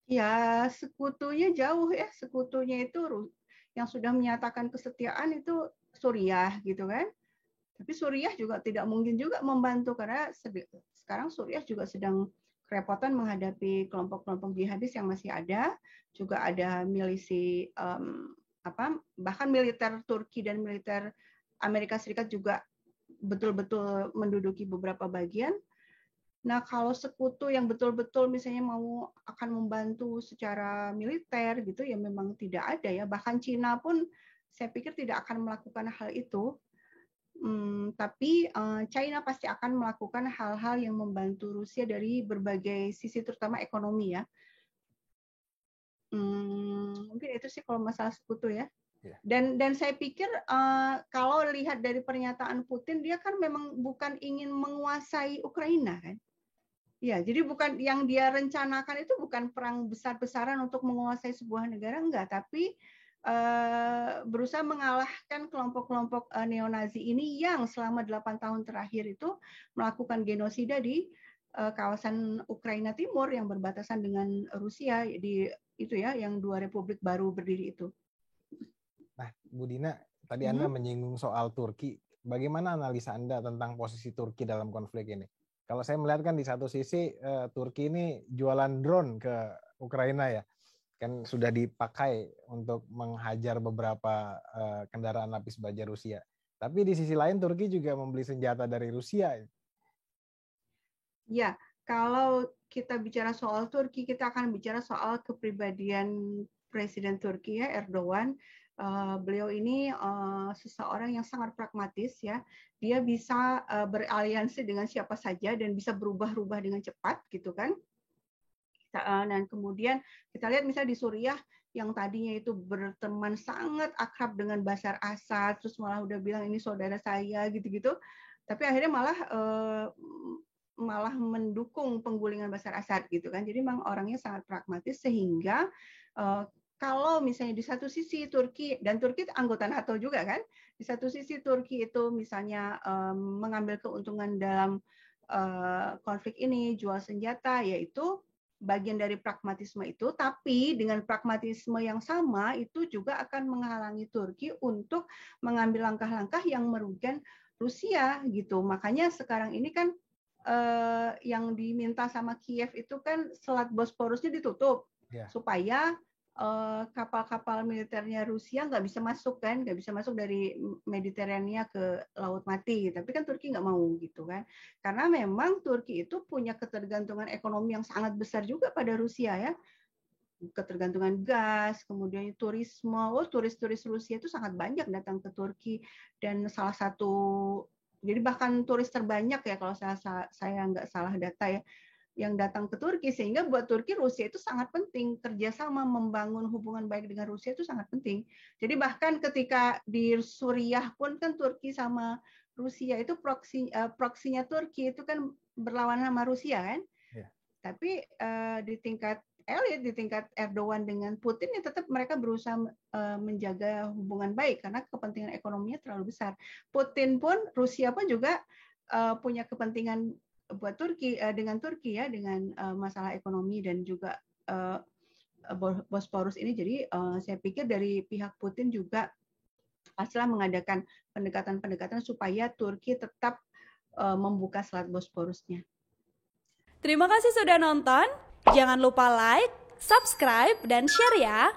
Ya, sekutunya jauh ya, sekutunya itu yang sudah menyatakan kesetiaan itu Suriah gitu kan. Tapi Suriah juga tidak mungkin juga membantu karena sekarang Suriah juga sedang kerepotan menghadapi kelompok-kelompok jihadis yang masih ada, juga ada milisi bahkan militer Turki dan militer Amerika Serikat juga betul-betul menduduki beberapa bagian. Nah, kalau sekutu yang betul-betul misalnya mau akan membantu secara militer gitu ya memang tidak ada ya. Bahkan Cina pun saya pikir tidak akan melakukan hal itu. Tapi China pasti akan melakukan hal-hal yang membantu Rusia dari berbagai sisi, terutama ekonomi ya. Mungkin itu sih kalau masalah sekutu ya. Ya. Dan saya pikir kalau lihat dari pernyataan Putin, dia kan memang bukan ingin menguasai Ukraina kan. Ya, jadi bukan yang dia rencanakan itu bukan perang besar-besaran untuk menguasai sebuah negara, enggak, tapi berusaha mengalahkan kelompok-kelompok neonazi ini yang selama 8 tahun terakhir itu melakukan genosida di kawasan Ukraina Timur yang berbatasan dengan Rusia di itu ya, yang 2 republik baru berdiri itu. Nah, Bu Dina, tadi Anda menyinggung soal Turki. Bagaimana analisa Anda tentang posisi Turki dalam konflik ini? Kalau saya melihat kan di satu sisi Turki ini jualan drone ke Ukraina ya, kan sudah dipakai untuk menghajar beberapa kendaraan lapis baja Rusia. Tapi di sisi lain Turki juga membeli senjata dari Rusia. Ya, kalau kita bicara soal Turki, kita akan bicara soal kepribadian Presiden Turki ya, Erdogan. Beliau ini seseorang yang sangat pragmatis ya. Dia bisa beraliansi dengan siapa saja dan bisa berubah-ubah dengan cepat gitu kan. Dan kemudian kita lihat misalnya di Suriah yang tadinya itu berteman sangat akrab dengan Bashar Assad, terus malah udah bilang ini saudara saya gitu-gitu, tapi akhirnya malah mendukung penggulingan Bashar Assad gitu kan. Jadi memang orangnya sangat pragmatis sehingga kalau misalnya di satu sisi Turki, dan Turki anggota NATO juga kan, di satu sisi Turki itu misalnya mengambil keuntungan dalam konflik ini, jual senjata, yaitu bagian dari pragmatisme itu, tapi dengan pragmatisme yang sama itu juga akan menghalangi Turki untuk mengambil langkah-langkah yang merugikan Rusia gitu. Makanya sekarang ini kan yang diminta sama Kiev itu kan Selat Bosporusnya ditutup supaya kapal-kapal militernya Rusia nggak bisa masuk kan, nggak bisa masuk dari Mediterania ke Laut Mati. Tapi kan Turki nggak mau gitu kan, karena memang Turki itu punya ketergantungan ekonomi yang sangat besar juga pada Rusia ya, ketergantungan gas, kemudian turisme. Turis-turis Rusia itu sangat banyak datang ke Turki, dan salah satu, jadi bahkan turis terbanyak ya kalau saya nggak salah data ya, yang datang ke Turki, sehingga buat Turki Rusia itu sangat penting, kerjasama membangun hubungan baik dengan Rusia itu sangat penting. Jadi bahkan ketika di Suriah pun kan Turki sama Rusia itu proksinya Turki itu kan berlawanan sama Rusia kan. Tapi di tingkat elit, di tingkat Erdogan dengan Putin ya tetap mereka berusaha menjaga hubungan baik karena kepentingan ekonominya terlalu besar. Putin pun, Rusia pun juga punya kepentingan buat Turki dengan Turki ya, dengan masalah ekonomi dan juga Bosporus ini. Jadi saya pikir dari pihak Putin juga pastilah mengadakan pendekatan-pendekatan supaya Turki tetap membuka Selat Bosporusnya. Terima kasih sudah nonton. Jangan lupa like, subscribe, dan share ya.